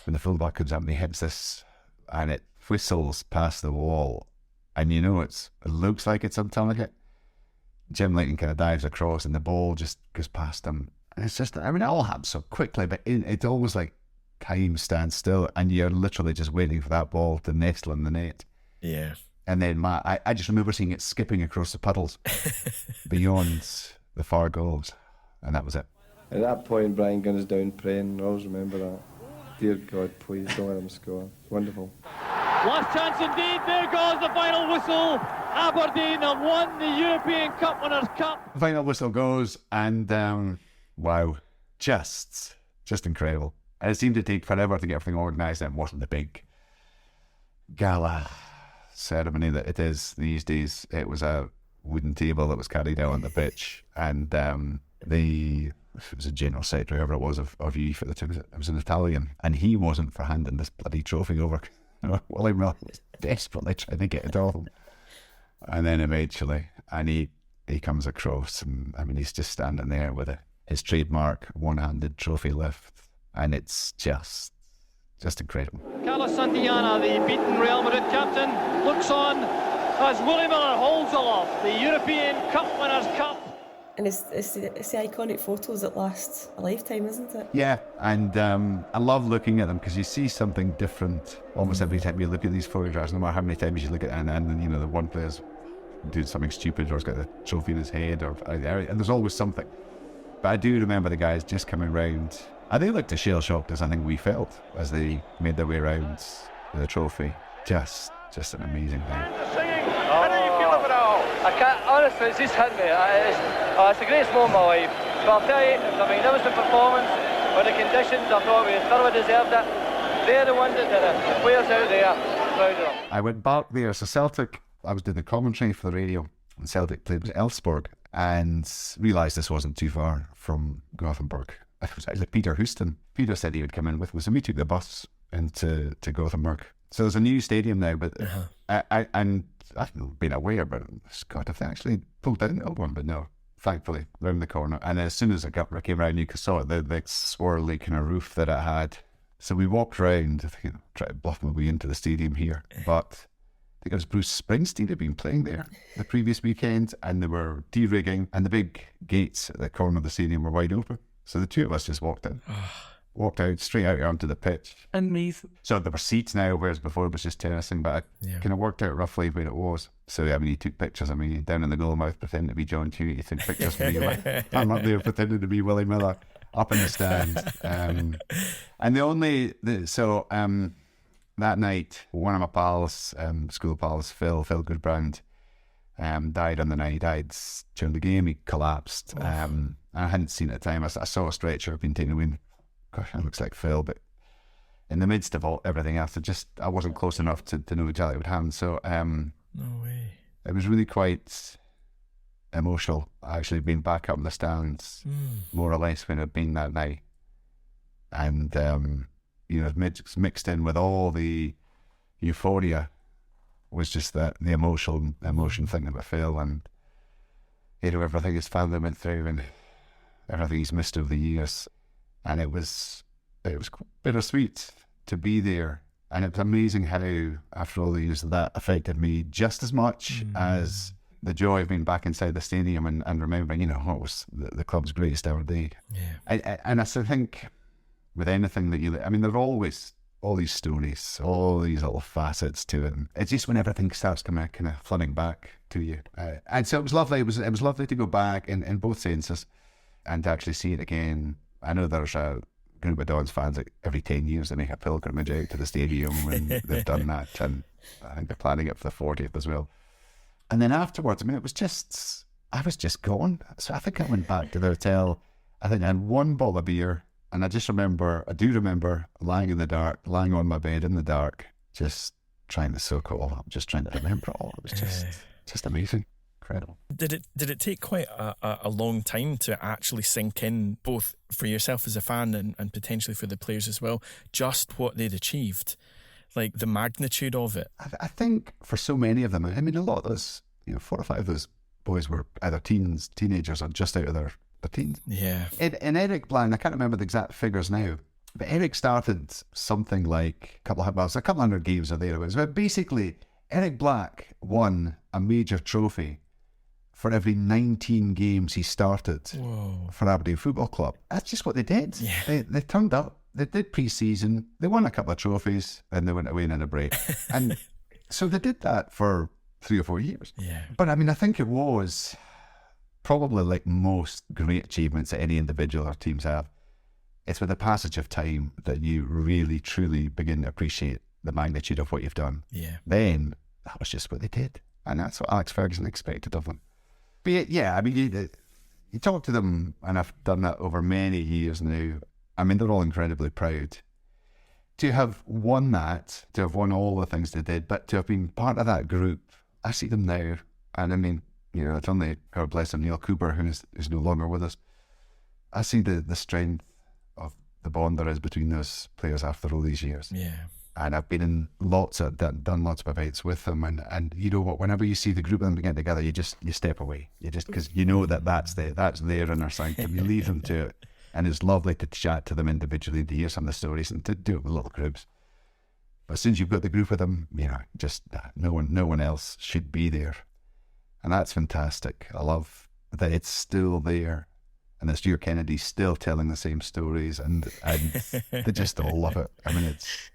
Speaker 8: When the fullback comes up and he hits this, and it whistles past the wall, and you know it looks like it's on target. Jim Leighton kind of dives across and the ball just goes past him. And it's just, I mean, it all happens so quickly, but it's almost like time stands still and you're literally just waiting for that ball to nestle in the net.
Speaker 9: Yeah.
Speaker 8: And then I just remember seeing it skipping across the puddles beyond the far goals. And that was it.
Speaker 11: At that point, Brian Gunn's down praying. I always remember that. Dear God, please don't let him score. Wonderful.
Speaker 5: Last chance indeed. There goes the final whistle. Aberdeen have won the European Cup Winners' Cup.
Speaker 8: The final whistle goes, and wow, just incredible. And it seemed to take forever to get everything organised. It wasn't the big gala ceremony that it is these days. It was a wooden table that was carried out on the pitch, and it was a general secretary, whoever it was, of UEFA at the time. It was an Italian, and he wasn't for handing this bloody trophy over. Willie Miller was desperately trying to get it off him. And then eventually, and he comes across, and I mean, he's just standing there with his trademark one-handed trophy lift, and it's just incredible.
Speaker 5: Carlos Santillana, the beaten Real Madrid captain, looks on as Willie Miller holds aloft the European Cup Winners' Cup.
Speaker 7: And it's the iconic photos that last a lifetime, isn't it?
Speaker 8: Yeah, and I love looking at them because you see something different almost every time you look at these photographs, no matter how many times you look at it, and then, you know, the one player's doing something stupid or has got the trophy in his head, and there's always something. But I do remember the guys just coming round, and they looked as shell-shocked as I think we felt as they made their way around the trophy. Just an amazing thing.
Speaker 5: How do you feel about it all? I can't, honestly, it's just hit me. It's the greatest moment of my life. But I'll tell you, I mean, that was the performance, or the conditions. I thought we thoroughly deserved it. They're the ones that did it. The players out there, proud of them. I
Speaker 8: went back there. So Celtic, I was doing the commentary for the radio, and Celtic played Elfsborg, and realised this wasn't too far from Gothenburg. It was actually Peter Houston. Peter said he would come in with me, so we took the bus into Gothenburg. So there's a new stadium now, but I've been aware, but God, if they actually pulled down the old one, but no. Thankfully, round the corner. And as soon as I came round, you saw the swirly kind of roof that it had. So we walked round, try to bluff my way into the stadium here. But I think it was Bruce Springsteen had been playing there the previous weekend, and they were de-rigging, and the big gates at the corner of the stadium were wide open. So the two of us just walked in. walked out straight out onto the pitch.
Speaker 1: Amazing.
Speaker 8: So there were seats now, whereas before it was just terracing, but I kind of worked out roughly where it was. So, I mean, he took pictures of me down in the goal mouth pretending to be John Tunney. He took pictures of me. Like, I'm up there pretending to be Willie Miller up in the stand. And that night, one of my pals, school pals, Phil Goodbrand, died on the night. He died during the game. He collapsed. I hadn't seen it at the time. I saw a stretcher being taken away. Gosh, it looks like Phil, but in the midst of everything else, I wasn't close enough to know exactly what happened. So
Speaker 9: no way.
Speaker 8: It was really quite emotional, actually, being back up in the stands, more or less, when I'd been that night. And, mixed in with all the euphoria was just that the emotion thing about Phil, and, everything his family went through and everything he's missed over the years. And it was bittersweet to be there. And it's amazing how, after all the years, that affected me just as much as the joy of being back inside the stadium and remembering, what was the club's greatest ever day. Yeah. And I think with anything that there are always all these stories, all these little facets to it. It's just when everything starts kind of flooding back to you. And so it was lovely. It was lovely to go back in both senses and to actually see it again. I know there's a group of Dons fans that every 10 years they make a pilgrimage out to the stadium when they've done that, and I think they're planning it for the 40th as well. And then afterwards, I was just gone. So I think I went back to the hotel. I think I had one bottle of beer, and I do remember lying in the dark, lying on my bed in the dark, just trying to soak it all up, just trying to remember it all. It was just amazing. Incredible.
Speaker 9: Did it take quite a long time to actually sink in, both for yourself as a fan and potentially for the players as well, just what they'd achieved, like the magnitude of it?
Speaker 8: I think for so many of them, a lot of those, 4 or 5 of those boys were either teenagers or just out of their teens.
Speaker 9: Yeah.
Speaker 8: And Eric Bland, I can't remember the exact figures now, but Eric started something like a couple hundred games or thereabouts. But basically, Eric Black won a major trophy for every 19 games he started for Aberdeen Football Club. That's just what they did. Yeah. They turned up, they did pre-season, they won a couple of trophies, and they went away in a break. And so they did that for 3 or 4 years.
Speaker 9: Yeah.
Speaker 8: But I think it was probably like most great achievements that any individual or teams have. It's with the passage of time that you really, truly begin to appreciate the magnitude of what you've done.
Speaker 9: Yeah.
Speaker 8: Then that was just what they did. And that's what Alex Ferguson expected of them. But yeah, you talk to them, and I've done that over many years now. They're all incredibly proud to have won that, to have won all the things they did, but to have been part of that group. I see them now, and it's only, God bless him, Neil Cooper, who is no longer with us. I see the strength of the bond there is between those players after all these years.
Speaker 9: Yeah.
Speaker 8: And I've been in done lots of events with them, and you know what? Whenever you see the group of them get together, you step away. Because you know that's their inner sanctum. You leave them to it, and it's lovely to chat to them individually, to hear some of the stories, and to do it with little groups. But as soon as you've got the group of them, no one else should be there, and that's fantastic. I love that it's still there, and that Stuart Kennedy's still telling the same stories, and they just all love it. It's.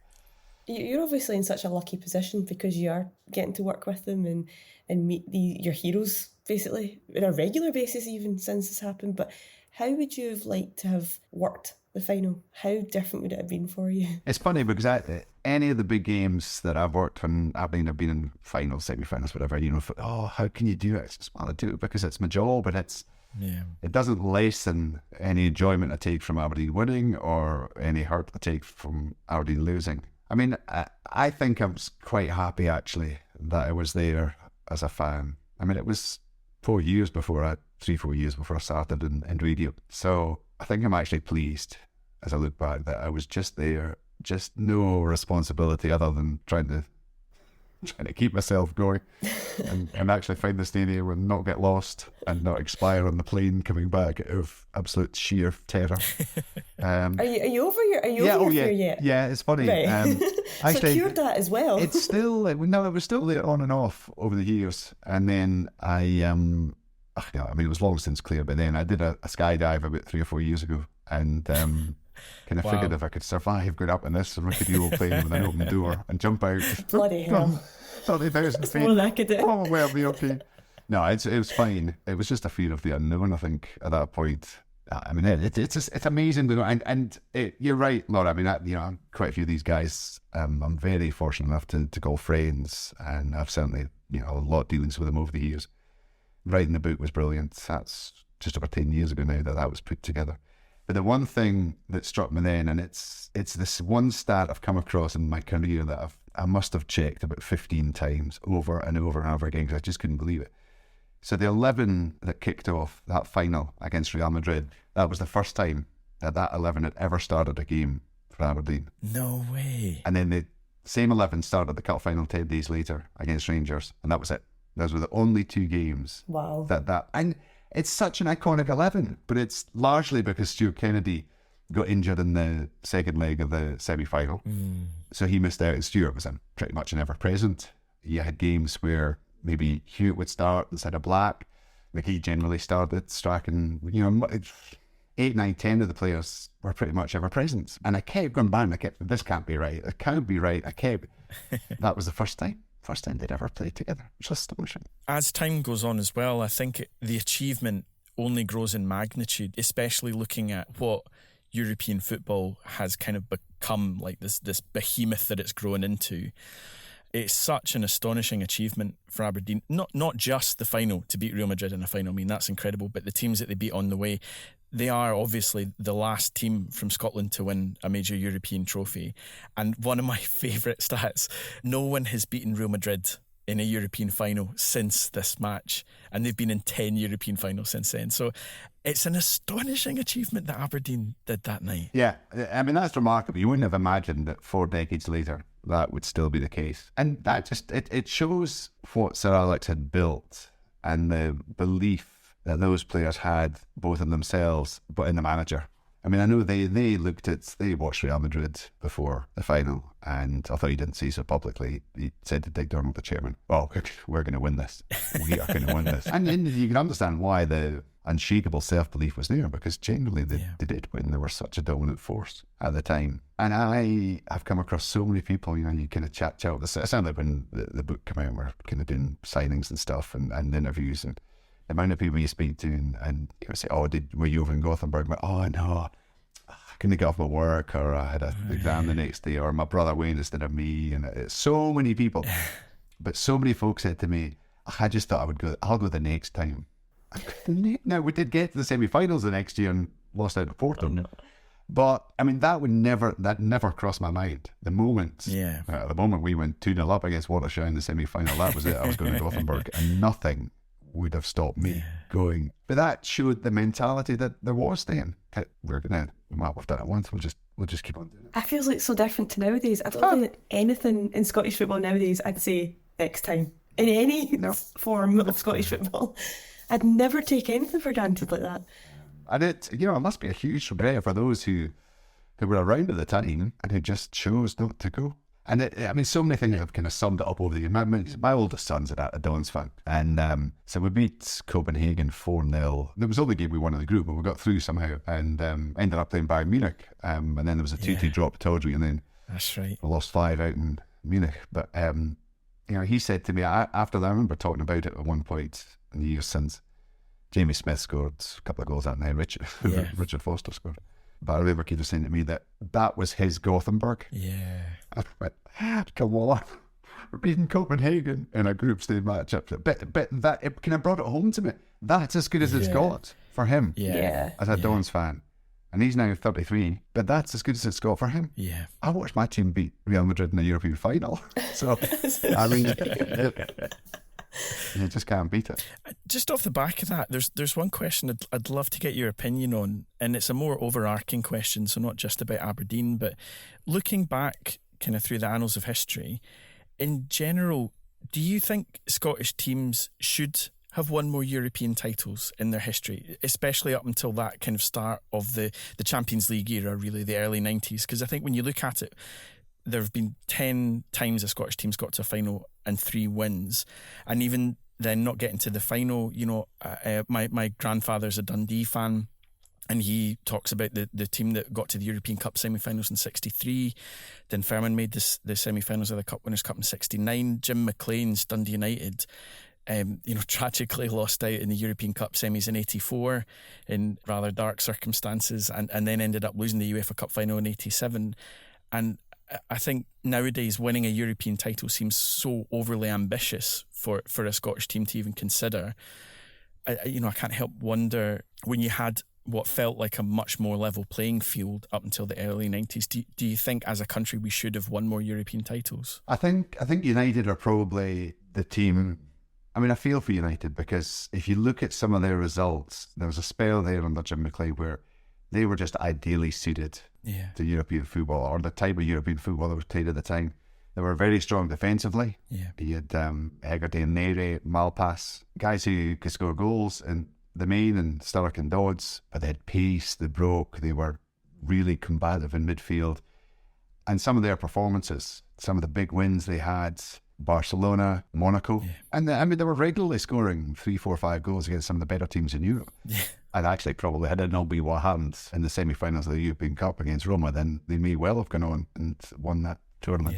Speaker 7: You're obviously in such a lucky position because you are getting to work with them and meet your heroes, basically, on a regular basis, even since this happened. But how would you have liked to have worked the final? How different would it have been for you?
Speaker 8: It's funny because any of the big games that I've worked on, I've been in finals, semi-finals, whatever, how can you do it? It's just, I do it because it's my job, and it doesn't lessen any enjoyment I take from Aberdeen winning or any hurt I take from Aberdeen losing. I think I was quite happy, actually, that I was there as a fan. It was 4 years before 3-4 years before I started in radio. So I think I'm actually pleased, as I look back, that I was just there, just no responsibility other than trying to keep myself going and actually find the stadium and not get lost and not expire on the plane coming back of absolute sheer terror.
Speaker 7: Are you over here yet?
Speaker 8: Yeah, it's funny.
Speaker 7: Right.
Speaker 8: Actually,
Speaker 7: so cured that as well.
Speaker 8: It's still it was still there on and off over the years, and then it was long since clear. But then I did a skydive about 3 or 4 years ago, and kind of figured if I could survive going up in this rickety old plane with an open door and jump out.
Speaker 7: Bloody hell.
Speaker 8: 30,000 feet.
Speaker 7: More than I could do.
Speaker 8: Probably I'll be okay. No, it was fine. It was just a fear of the unknown, I think, at that point. I mean, it's amazing. And you're right, Laura. I mean, quite a few of these guys, I'm very fortunate enough to call friends, and I've certainly, a lot of dealings with them over the years. Writing the book was brilliant. That's just over 10 years ago now that was put together. But the one thing that struck me then, and it's this one stat I've come across in my career that I must have checked about 15 times over and over and over again because I just couldn't believe it. So the 11 that kicked off that final against Real Madrid, that was the first time that 11 had ever started a game for Aberdeen.
Speaker 9: No way.
Speaker 8: And then the same 11 started the cup final 10 days later against Rangers, and that was it. Those were the only 2 games.
Speaker 7: Wow.
Speaker 8: And it's such an iconic 11, but it's largely because Stuart Kennedy got injured in the second leg of the semi-final. So he missed out, and Stuart was pretty much never present. You had games where maybe Hewitt would start instead of Black. Like he generally started striking, 8, 9, 10 of the players were pretty much ever present. And I kept going back and I kept, this can't be right. It can't be right. That was the first time they'd ever played together. It's astonishing.
Speaker 9: As time goes on as well, I think the achievement only grows in magnitude, especially looking at what European football has kind of become, like this behemoth that it's grown into. It's such an astonishing achievement for Aberdeen. Not just the final, to beat Real Madrid in a final. I mean, that's incredible. But the teams that they beat on the way, they are obviously the last team from Scotland to win a major European trophy. And one of my favourite stats, no one has beaten Real Madrid in a European final since this match. And they've been in 10 European finals since then. So it's an astonishing achievement that Aberdeen did that night.
Speaker 8: Yeah, I mean, that's remarkable. You wouldn't have imagined that 4 decades later that would still be the case. And that just, it shows what Sir Alex had built and the belief that those players had, both in themselves, but in the manager. I mean, I know they watched Real Madrid before the final, and although he didn't say so publicly, he said to Dick Donald, the chairman, "Oh, we're going to win this. We are going to win this." And you can understand why the unshakable self-belief was there, because generally they did win. They were such a dominant force at the time. And I have come across so many people, you kind of chat with this. It sounded like when the book came out, we're kind of doing signings and stuff and interviews, and the amount of people you speak to and you say, "Oh, were you over in Gothenburg?" But, "Oh, no, I couldn't get off my work," or "I had an exam the next day," or "My brother went instead of me." And it's so many people. But so many folks said to me, "I just thought I'll go the next time." Now, we did get to the semi-finals the next year and lost out to Porto. No. But, I mean, that never crossed my mind. The moment we went 2-0 up against Watershire in the semi-final, that was it. I was going to Gothenburg, and nothing would have stopped me going. But that showed the mentality that there was then. We've done it once, we'll just keep on doing it.
Speaker 7: It feels like so different to nowadays. I don't think anything in Scottish football nowadays I'd say next time. In any form of Scottish football. I'd never take anything for granted like that.
Speaker 8: And it must be a huge regret for those who were around at the time and who just chose not to go. And so many things have kind of summed it up over the years. My oldest son's a Dons fan. And so we beat Copenhagen 4-0. It was the only game we won in the group, but we got through somehow and ended up playing Bayern Munich. And then there was a 2-2 drop to Tawdry, and then
Speaker 9: that's right.
Speaker 8: We lost 5 out in Munich. But he said to me, after that, I remember talking about it at one point in the years since, Jamie Smith scored a couple of goals that night, Richard Foster scored. But I remember Keith was saying to me that was his Gothenburg.
Speaker 9: Yeah.
Speaker 8: I went, come on, we're beating Copenhagen in a group stage matchup. But that it kind of brought it home to me. That's as good as it's got for him as a Dons fan. And he's now 33, but that's as good as it's got for him.
Speaker 9: Yeah.
Speaker 8: I watched my team beat Real Madrid in the European final. So, I mean, you just can't beat it.
Speaker 9: Just off the back of that, there's one question I'd love to get your opinion on, and it's a more overarching question, so not just about Aberdeen, but looking back kind of through the annals of history, in general, do you think Scottish teams should have won more European titles in their history, especially up until that kind of start of the Champions League era, really, the early 90s? Because I think when you look at it, there have been 10 times a Scottish team's got to a final and 3 wins. And even then not getting to the final, my grandfather's a Dundee fan, And he talks about the team that got to the European Cup semi-finals in 63. Then Furman made the semi-finals of the Cup Winners' Cup in 69. Jim McLean's Dundee United, tragically lost out in the European Cup semis in 84 in rather dark circumstances, and then ended up losing the UEFA Cup final in 87. And I think nowadays winning a European title seems so overly ambitious for a Scottish team to even consider. I can't help wonder, when you had what felt like a much more level playing field up until the early 90s, do you think as a country we should have won more European titles?
Speaker 8: I think United are probably the team. I mean, I feel for United, because if you look at some of their results, there was a spell there under Jim McLean where they were just ideally suited to European football, or the type of European football that was played at the time. They were very strong defensively.
Speaker 9: Yeah.
Speaker 8: You had Hegarty and Nere, Malpass, guys who could score goals, and the main and Sturrock and Dodds, but they had pace, they broke, they were really combative in midfield. And some of their performances, some of the big wins they had, Barcelona, Monaco, and they were regularly scoring 3, 4, 5 goals against some of the better teams in Europe. And actually, probably had it not been what happened in the semi-finals of the European Cup against Roma, then they may well have gone on and won that tournament.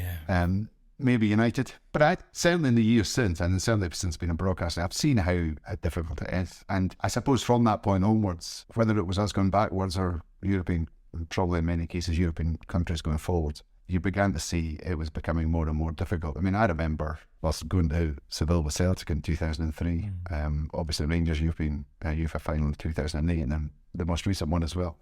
Speaker 8: Maybe United, but certainly in the years since, and certainly since being a broadcaster, I've seen how difficult it is. And I suppose from that point onwards, whether it was us going backwards or European, probably in many cases European countries going forwards, you began to see it was becoming more and more difficult. I mean, I remember us going to Seville with Celtic in 2003, obviously Rangers European UEFA final in 2008, and then the most recent one as well.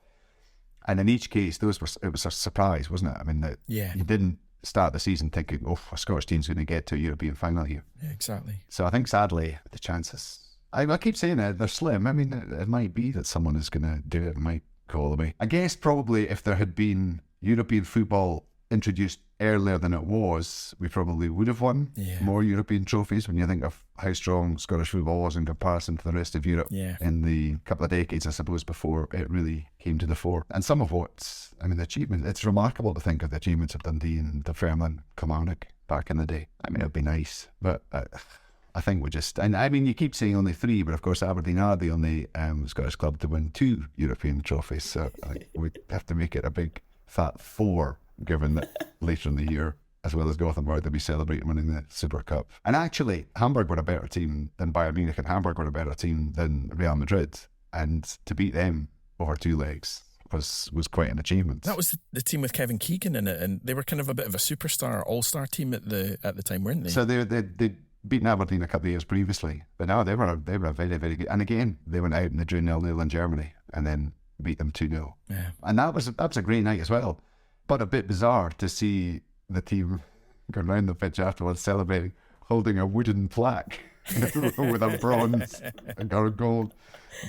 Speaker 8: And in each case, it was a surprise, wasn't it? I mean, you didn't start the season thinking, a Scottish team's going to get to a European final here.
Speaker 9: Yeah, exactly.
Speaker 8: So I think, sadly, the chances, I keep saying it, they're slim. I mean, it might be that someone is going to do it, it might go all the way. I guess probably if there had been European football introduced earlier than it was, we probably would have won more European trophies, when you think of how strong Scottish football was in comparison to the rest of Europe in the couple of decades, I suppose, before it really came to the fore. And some of the achievement, it's remarkable to think of the achievements of Dundee and the Fairmont, Kilmarnock back in the day. I mean, it would be nice, but I think you keep saying only 3, but of course Aberdeen are the only Scottish club to win 2 European trophies, so we have to make it a big fat 4, given that later in the year, as well as Gothenburg, they'll be celebrating winning the Super Cup. And actually, Hamburg were a better team than Bayern Munich, and Hamburg were a better team than Real Madrid. And to beat them over 2 legs was quite an achievement.
Speaker 9: That was the team with Kevin Keegan in it, and they were kind of a bit of a superstar, all-star team at the time, weren't they?
Speaker 8: So they'd beaten Aberdeen a couple of years previously, but no, they were a very, very good. And again, they went out and they drew 0-0 in Germany, and then beat them 2-0.
Speaker 9: Yeah.
Speaker 8: And that was a great night as well. But a bit bizarre to see the team going round the pitch afterwards celebrating, holding a wooden plaque with a bronze and a gold.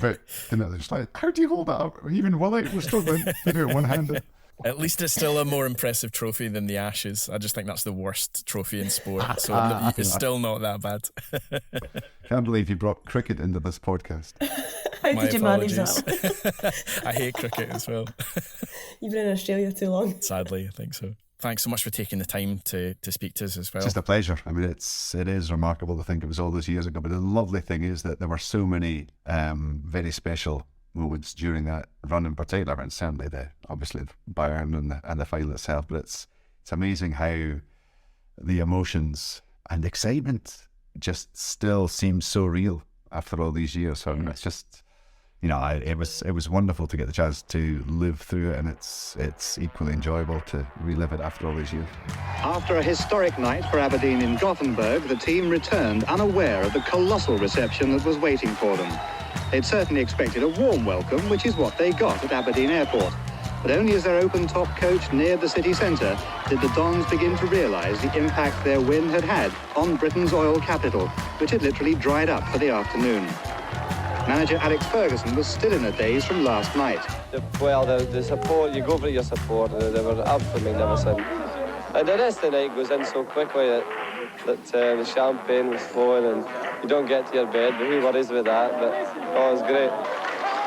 Speaker 8: But they're just like, how do you hold that up? Even Willie was struggling to do it one-handed.
Speaker 9: At least it's still a more impressive trophy than the Ashes. I just think that's the worst trophy in sport, so it's still not that bad.
Speaker 8: Can't believe you brought cricket into this podcast.
Speaker 7: How did you manage that?
Speaker 9: I hate cricket as well.
Speaker 7: You've been in Australia too long.
Speaker 9: Sadly, I think so. Thanks so much for taking the time to speak to us as well.
Speaker 8: It's just a pleasure. I mean, it is remarkable to think it was all those years ago, but the lovely thing is that there were so many very special moments during that run in particular, and certainly obviously Bayern and the final itself. But it's amazing how the emotions and excitement just still seem so real after all these years. So it's just, it was wonderful to get the chance to live through it, and it's equally enjoyable to relive it after all these years.
Speaker 6: After a historic night for Aberdeen in Gothenburg, the team returned unaware of the colossal reception that was waiting for them. They'd certainly expected a warm welcome, which is what they got at Aberdeen Airport. But only as their open-top coach neared the city centre did the Dons begin to realise the impact their win had had on Britain's oil capital, which had literally dried up for the afternoon. Manager Alex Ferguson was still in a daze from last night.
Speaker 4: The support, you go for your support, they were absolutely magnificent. And the rest of the night goes in so quickly that the champagne was flowing and you don't get to your bed, but who worries with that? But it was great.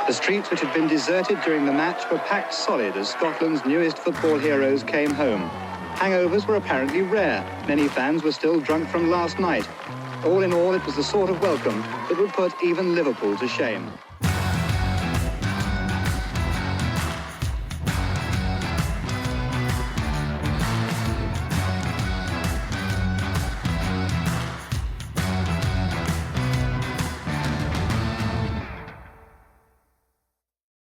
Speaker 6: The streets, which had been deserted during the match, were packed solid as Scotland's newest football heroes came home. Hangovers were apparently rare. Many fans were still drunk from last night. All in all, it was the sort of welcome that would put even Liverpool to shame.